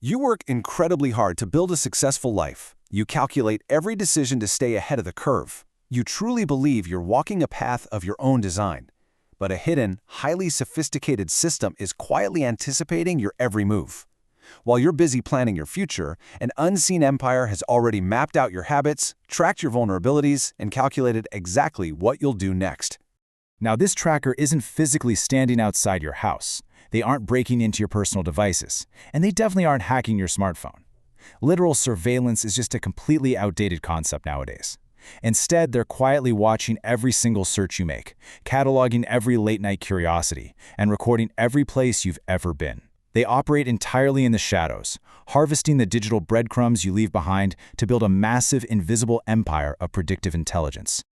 You work incredibly hard to build a successful life. You calculate every decision to stay ahead of the curve. You truly believe you're walking a path of your own design. But a hidden, highly sophisticated system is quietly anticipating your every move. While you're busy planning your future, an unseen empire has already mapped out your habits, tracked your vulnerabilities, and calculated exactly what you'll do next. Now, this tracker isn't physically standing outside your house. They aren't breaking into your personal devices, and they definitely aren't hacking your smartphone. Literal surveillance is just a completely outdated concept nowadays. Instead, they're quietly watching every single search you make, cataloging every late-night curiosity, and recording every place you've ever been. They operate entirely in the shadows, harvesting the digital breadcrumbs you leave behind to build a massive, invisible empire of predictive intelligence.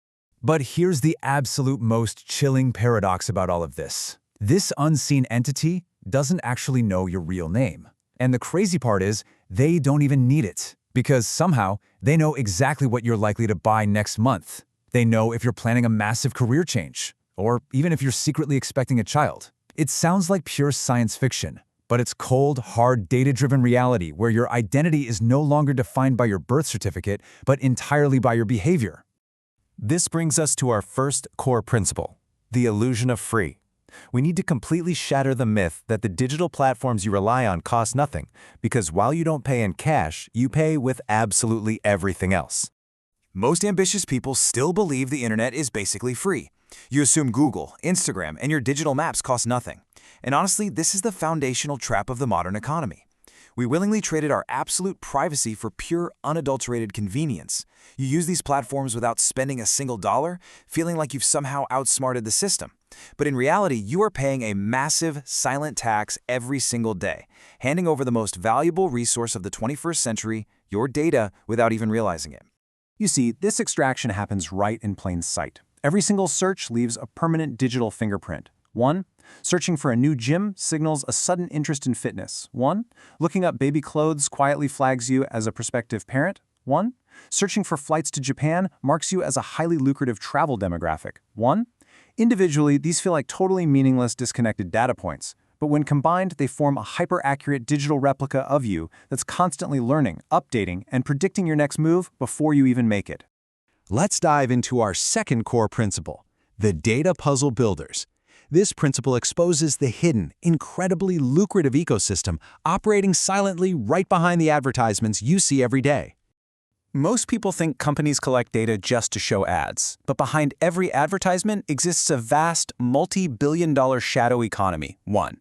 But here's the absolute most chilling paradox about all of this. This unseen entity doesn't actually know your real name. And the crazy part is, they don't even need it. Because somehow, they know exactly what you're likely to buy next month. They know if you're planning a massive career change, or even if you're secretly expecting a child. It sounds like pure science fiction, but it's cold, hard, data-driven reality where your identity is no longer defined by your birth certificate, but entirely by your behavior. This brings us to our first core principle, the illusion of free. We need to completely shatter the myth that the digital platforms you rely on cost nothing, because while you don't pay in cash, you pay with absolutely everything else. Most ambitious people still believe the internet is basically free. You assume Google, Instagram, and your digital maps cost nothing. And honestly, this is the foundational trap of the modern economy. We willingly traded our absolute privacy for pure, unadulterated convenience. You use these platforms without spending a single dollar, feeling like you've somehow outsmarted the system. But in reality, you are paying a massive, silent tax every single day, handing over the most valuable resource of the 21st century, your data, without even realizing it. You see, this extraction happens right in plain sight. Every single search leaves a permanent digital fingerprint. 1. Searching for a new gym signals a sudden interest in fitness. 1. Looking up baby clothes quietly flags you as a prospective parent. 1. Searching for flights to Japan marks you as a highly lucrative travel demographic. 1. Individually, these feel like totally meaningless, disconnected data points. But when combined, they form a hyper-accurate digital replica of you that's constantly learning, updating, and predicting your next move before you even make it. Let's dive into our second core principle, the data puzzle builders. This principle exposes the hidden, incredibly lucrative ecosystem operating silently right behind the advertisements you see every day. Most people think companies collect data just to show ads, but behind every advertisement exists a vast, multi-billion-dollar shadow economy. 1.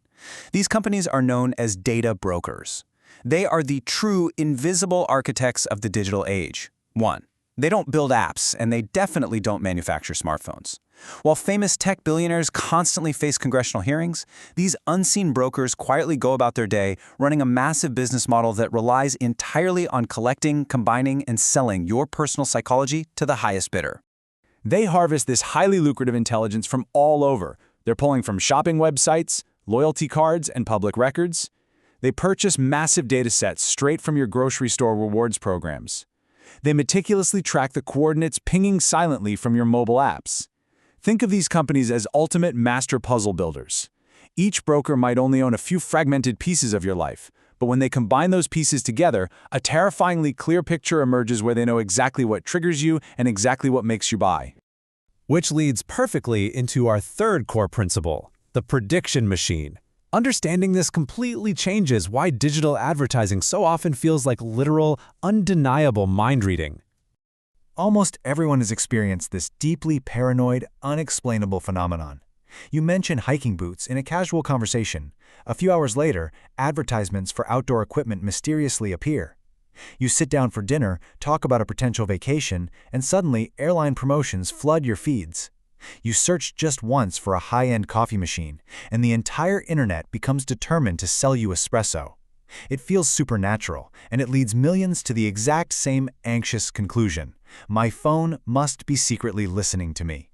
These companies are known as data brokers. They are the true, invisible architects of the digital age. 1. They don't build apps, and they definitely don't manufacture smartphones. While famous tech billionaires constantly face congressional hearings, these unseen brokers quietly go about their day running a massive business model that relies entirely on collecting, combining, and selling your personal psychology to the highest bidder. They harvest this highly lucrative intelligence from all over. They're pulling from shopping websites, loyalty cards, and public records. They purchase massive data sets straight from your grocery store rewards programs. They meticulously track the coordinates pinging silently from your mobile apps. Think of these companies as ultimate master puzzle builders. Each broker might only own a few fragmented pieces of your life, but when they combine those pieces together, a terrifyingly clear picture emerges where they know exactly what triggers you and exactly what makes you buy. Which leads perfectly into our third core principle, the prediction machine. Understanding this completely changes why digital advertising so often feels like literal, undeniable mind reading. Almost everyone has experienced this deeply paranoid, unexplainable phenomenon. You mention hiking boots in a casual conversation. A few hours later, advertisements for outdoor equipment mysteriously appear. You sit down for dinner, talk about a potential vacation, and suddenly airline promotions flood your feeds. You search just once for a high-end coffee machine, and the entire internet becomes determined to sell you espresso. It feels supernatural, and it leads millions to the exact same anxious conclusion. My phone must be secretly listening to me.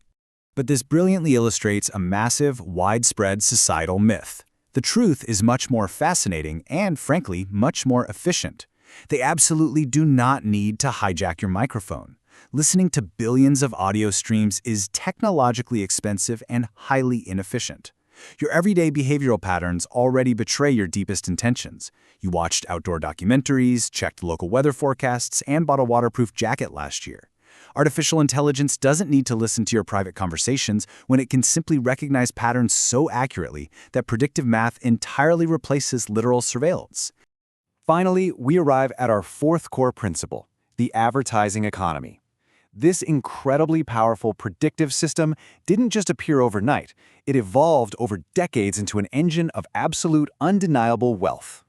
But this brilliantly illustrates a massive, widespread societal myth. The truth is much more fascinating and, frankly, much more efficient. They absolutely do not need to hijack your microphone. Listening to billions of audio streams is technologically expensive and highly inefficient. Your everyday behavioral patterns already betray your deepest intentions. You watched outdoor documentaries, checked local weather forecasts, and bought a waterproof jacket last year. Artificial intelligence doesn't need to listen to your private conversations when it can simply recognize patterns so accurately that predictive math entirely replaces literal surveillance. Finally, we arrive at our fourth core principle, the advertising economy. This incredibly powerful predictive system didn't just appear overnight, it evolved over decades into an engine of absolute, undeniable wealth.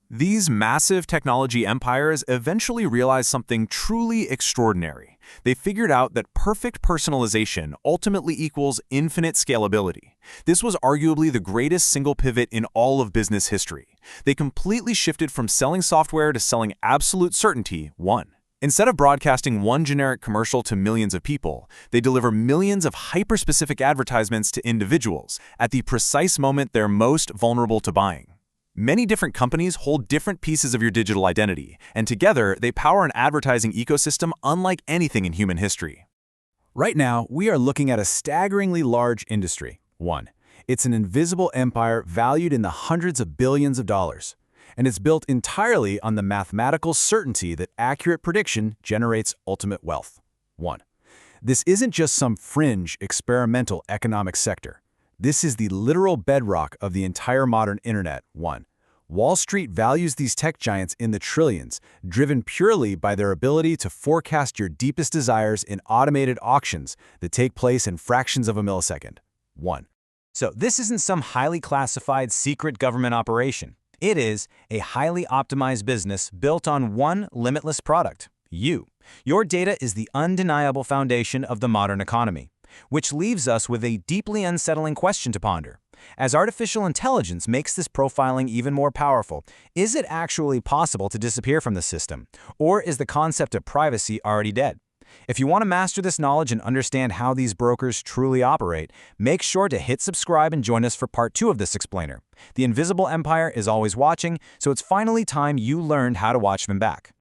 These massive technology empires eventually realized something truly extraordinary. They figured out that perfect personalization ultimately equals infinite scalability. This was arguably the greatest single pivot in all of business history. They completely shifted from selling software to selling absolute certainty, one. Instead of broadcasting one generic commercial to millions of people, they deliver millions of hyper-specific advertisements to individuals at the precise moment they're most vulnerable to buying. Many different companies hold different pieces of your digital identity, and together they power an advertising ecosystem unlike anything in human history. Right now, we are looking at a staggeringly large industry. One, it's an invisible empire valued in the hundreds of billions of dollars. And it's built entirely on the mathematical certainty that accurate prediction generates ultimate wealth. One, this isn't just some fringe experimental economic sector. This is the literal bedrock of the entire modern internet. One, Wall Street values these tech giants in the trillions, driven purely by their ability to forecast your deepest desires in automated auctions that take place in fractions of a millisecond. One. So this isn't some highly classified secret government operation. It is a highly optimized business built on one limitless product, you. Your data is the undeniable foundation of the modern economy, which leaves us with a deeply unsettling question to ponder. As artificial intelligence makes this profiling even more powerful, is it actually possible to disappear from the system? Or is the concept of privacy already dead? If you want to master this knowledge and understand how these brokers truly operate, make sure to hit subscribe and join us for part 2 of this explainer. The invisible empire is always watching, so it's finally time you learned how to watch them back.